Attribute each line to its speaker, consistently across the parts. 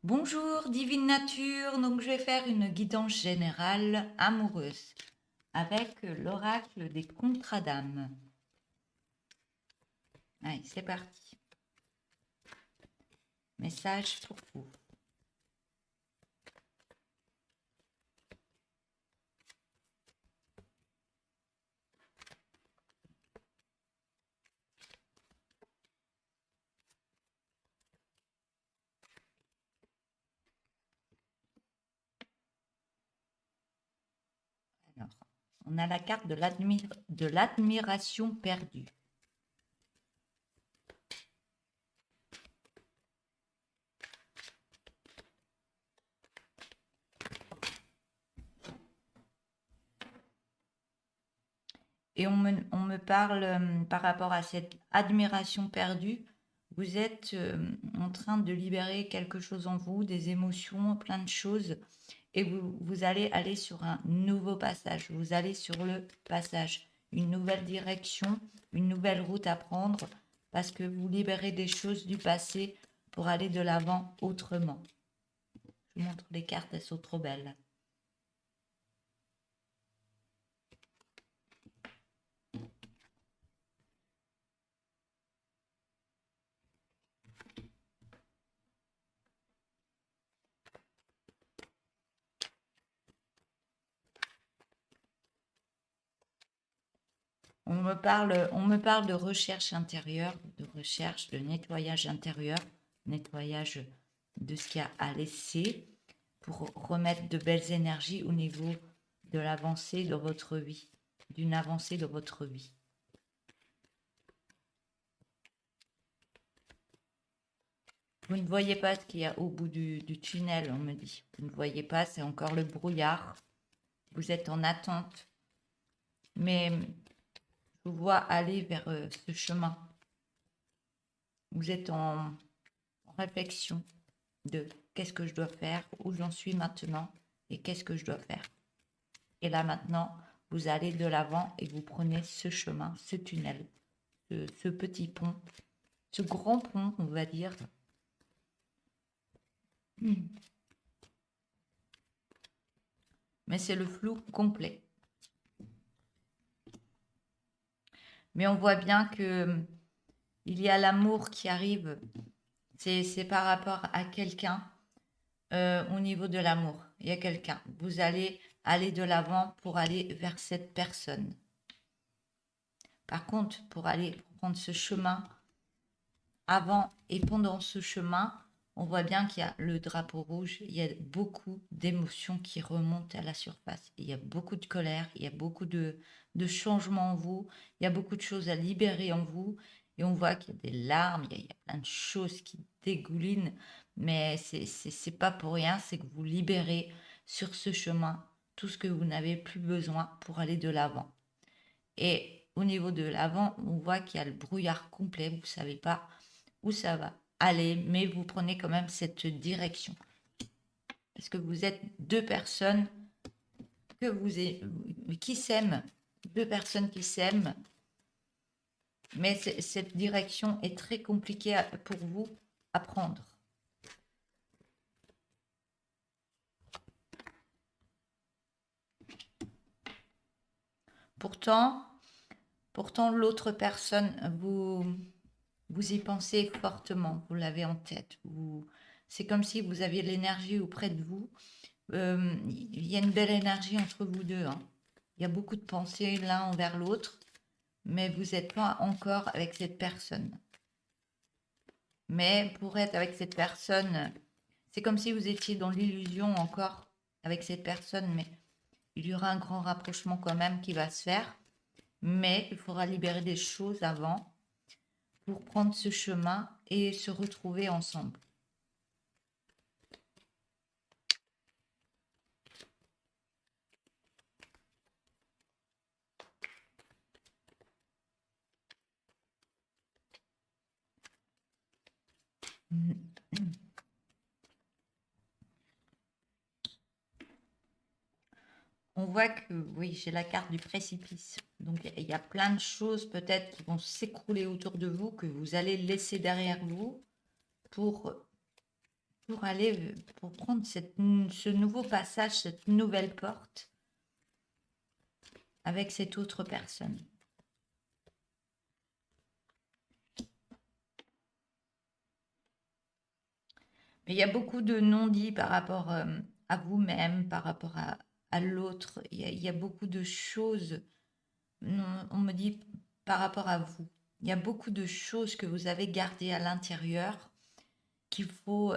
Speaker 1: Bonjour Divine Nature, donc je vais faire une guidance générale amoureuse avec l'oracle des contrats d'âme. Allez, c'est parti. Message pour vous. Alors, on a la carte de l'admiration perdue. Et on me parle par rapport à cette admiration perdue, vous êtes en train de libérer quelque chose en vous, des émotions, plein de choses, et vous allez aller sur un nouveau passage, vous allez sur le passage, une nouvelle direction, une nouvelle route à prendre, parce que vous libérez des choses du passé pour aller de l'avant autrement. Je vous montre les cartes, elles sont trop belles. On me parle de recherche intérieure, de recherche, de nettoyage intérieur, nettoyage de ce qu'il y a à laisser pour remettre de belles énergies au niveau de l'avancée de votre vie, d'une avancée de votre vie. Vous ne voyez pas ce qu'il y a au bout du tunnel, on me dit. Vous ne voyez pas, c'est encore le brouillard. Vous êtes en attente. Mais je vous vois aller vers ce chemin. Vous êtes en réflexion de qu'est-ce que je dois faire, où j'en suis maintenant et qu'est-ce que je dois faire. Et là maintenant, vous allez de l'avant et vous prenez ce chemin, ce tunnel, ce petit pont, ce grand pont, on va dire. Mais c'est le flou complet. Mais on voit bien que il y a l'amour qui arrive. C'est par rapport à quelqu'un au niveau de l'amour. Il y a quelqu'un. Vous allez aller de l'avant pour aller vers cette personne. Par contre, pour aller prendre ce chemin avant et pendant ce chemin, on voit bien qu'il y a le drapeau rouge, il y a beaucoup d'émotions qui remontent à la surface. Il y a beaucoup de colère, il y a beaucoup de changements en vous, il y a beaucoup de choses à libérer en vous. Et on voit qu'il y a des larmes, il y a plein de choses qui dégoulinent, mais c'est pas pour rien, c'est que vous libérez sur ce chemin tout ce que vous n'avez plus besoin pour aller de l'avant. Et au niveau de l'avant, on voit qu'il y a le brouillard complet, vous ne savez pas où ça va aller, mais vous prenez quand même cette direction. Parce que vous êtes deux personnes qui s'aiment, deux personnes qui s'aiment, mais cette direction est très compliquée pour vous à prendre. Pourtant, l'autre personne, vous y pensez fortement, vous l'avez en tête. C'est comme si vous aviez l'énergie auprès de vous. Il y a une belle énergie entre vous deux, hein. Il y a beaucoup de pensées l'un envers l'autre, mais vous n'êtes pas encore avec cette personne. Mais pour être avec cette personne, c'est comme si vous étiez dans l'illusion encore avec cette personne, mais il y aura un grand rapprochement quand même qui va se faire. Mais il faudra libérer des choses avant pour prendre ce chemin et se retrouver ensemble. On voit que, oui, j'ai la carte du précipice. Donc, il y a plein de choses peut-être qui vont s'écrouler autour de vous, que vous allez laisser derrière vous pour pour aller, pour prendre ce nouveau passage, cette nouvelle porte avec cette autre personne. Mais il y a beaucoup de non-dits par rapport à vous-même, par rapport à l'autre. Il y a beaucoup de choses, on me dit, par rapport à vous. Il y a beaucoup de choses que vous avez gardées à l'intérieur qu'il faut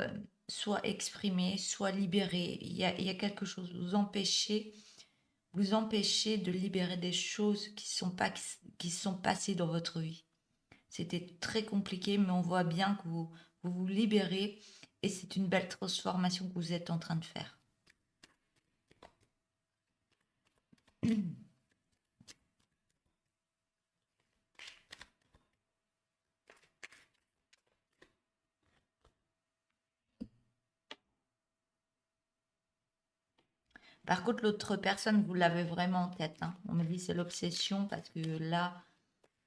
Speaker 1: soit exprimer, soit libérer. Il y a quelque chose, vous empêchez de libérer des choses qui sont passées dans votre vie. C'était très compliqué, mais on voit bien que vous libérez et c'est une belle transformation que vous êtes en train de faire. Par contre, l'autre personne, vous l'avez vraiment en tête, hein. On me dit c'est l'obsession parce que là,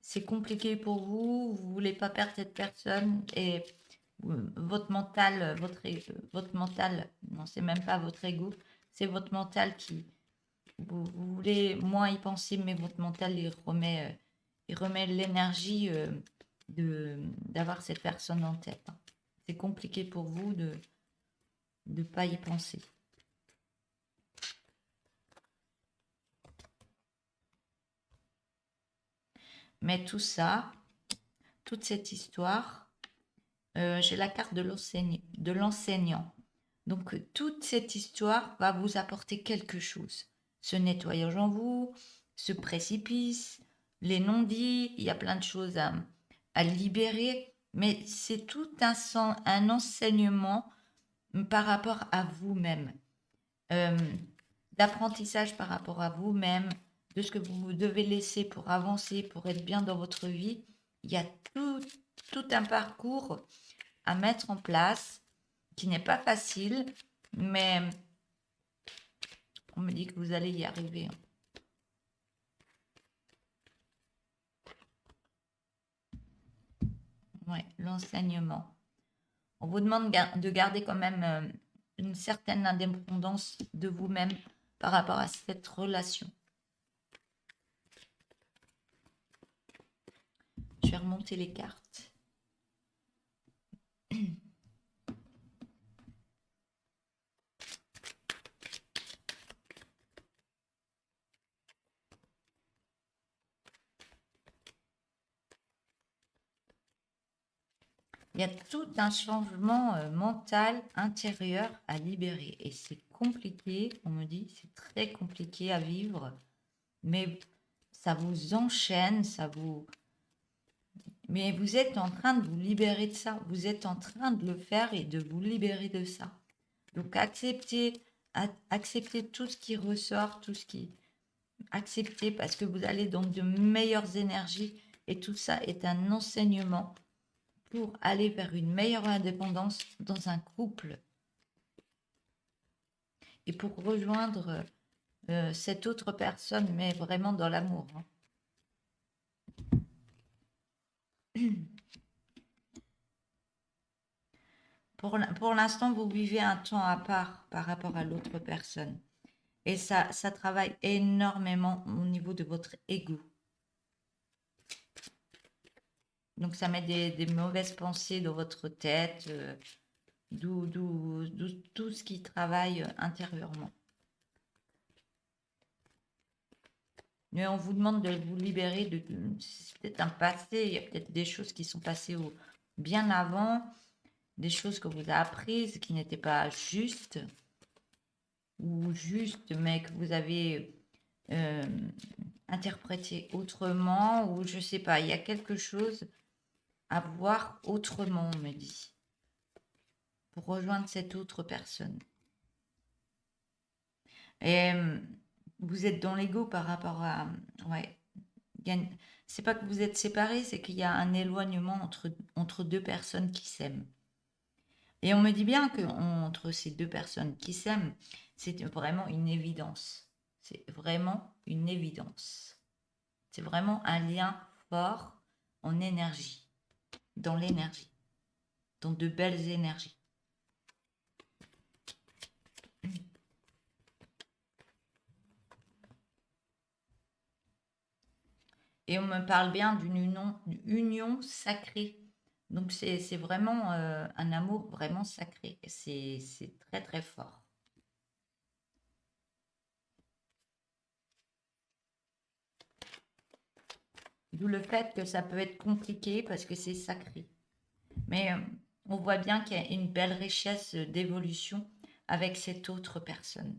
Speaker 1: c'est compliqué pour vous. Vous voulez pas perdre cette personne et votre mental, votre mental, non, c'est même pas votre ego, c'est votre mental qui, vous voulez moins y penser, mais votre mental, il remet l'énergie d'avoir cette personne en tête, hein. C'est compliqué pour vous de ne pas y penser. Mais tout ça, toute cette histoire, j'ai la carte de l'enseignant. Donc, toute cette histoire va vous apporter quelque chose. Ce nettoyage en vous, ce précipice, les non-dits, il y a plein de choses à libérer, mais c'est tout un enseignement par rapport à vous-même, euh, d'apprentissage par rapport à vous-même, de ce que vous devez laisser pour avancer, pour être bien dans votre vie. Il y a tout un parcours à mettre en place qui n'est pas facile, mais on me dit que vous allez y arriver. Ouais, l'enseignement. On vous demande de garder quand même une certaine indépendance de vous-même par rapport à cette relation. Je vais remonter les cartes. Il y a tout un changement mental intérieur à libérer. Et c'est compliqué, on me dit, c'est très compliqué à vivre. Mais ça vous enchaîne, Mais vous êtes en train de vous libérer de ça. Vous êtes en train de le faire et de vous libérer de ça. Donc acceptez tout ce qui ressort, acceptez parce que vous allez dans de meilleures énergies et tout ça est un enseignement pour aller vers une meilleure indépendance dans un couple et pour rejoindre cette autre personne, mais vraiment dans l'amour, hein. Pour l'instant, vous vivez un temps à part par rapport à l'autre personne. Et ça travaille énormément au niveau de votre ego. Donc, ça met des mauvaises pensées dans votre tête, d'où tout ce qui travaille intérieurement. Mais on vous demande de vous libérer de... C'est peut-être un passé, il y a peut-être des choses qui sont passées bien avant, des choses que vous avez apprises qui n'étaient pas justes, ou justes, mais que vous avez interprété autrement, ou je sais pas, il y a quelque chose à voir autrement, on me dit, pour rejoindre cette autre personne. Et vous êtes dans l'ego par rapport à... Ouais. C'est pas que vous êtes séparés, c'est qu'il y a un éloignement entre deux personnes qui s'aiment. Et on me dit bien que entre ces deux personnes qui s'aiment, c'est vraiment une évidence. C'est vraiment une évidence. C'est vraiment un lien fort en énergie, dans l'énergie, dans de belles énergies. Et on me parle bien d'une union sacrée. Donc c'est vraiment un amour vraiment sacré. C'est très très fort. D'où le fait que ça peut être compliqué parce que c'est sacré. Mais on voit bien qu'il y a une belle richesse d'évolution avec cette autre personne.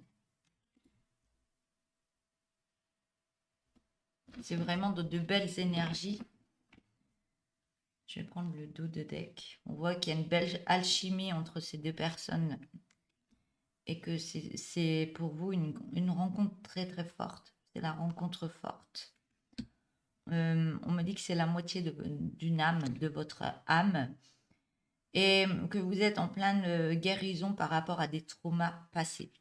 Speaker 1: C'est vraiment de belles énergies. Je vais prendre le dos de deck. On voit qu'il y a une belle alchimie entre ces deux personnes et que c'est pour vous une rencontre très très forte. C'est la rencontre forte. On me dit que c'est la moitié d'une âme, de votre âme, et que vous êtes en pleine guérison par rapport à des traumas passés.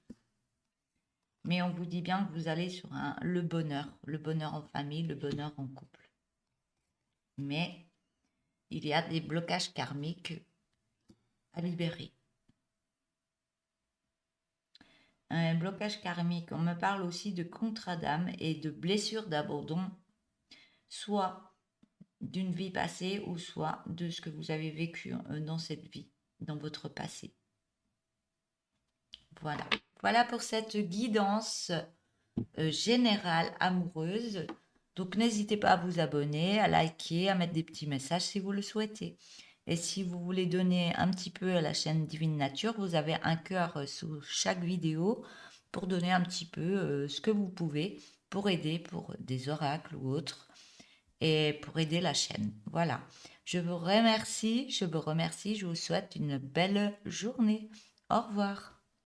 Speaker 1: Mais on vous dit bien que vous allez sur le bonheur en famille, le bonheur en couple. Mais il y a des blocages karmiques à libérer. Un blocage karmique, on me parle aussi de contrat d'âme et de blessures d'abandon, soit d'une vie passée ou soit de ce que vous avez vécu dans cette vie, dans votre passé. Voilà. Voilà pour cette guidance générale amoureuse. Donc n'hésitez pas à vous abonner, à liker, à mettre des petits messages si vous le souhaitez. Et si vous voulez donner un petit peu à la chaîne Divine Nature, vous avez un cœur sous chaque vidéo pour donner un petit peu ce que vous pouvez pour aider pour des oracles ou autres et pour aider la chaîne. Voilà. Je vous remercie, je vous souhaite une belle journée. Au revoir.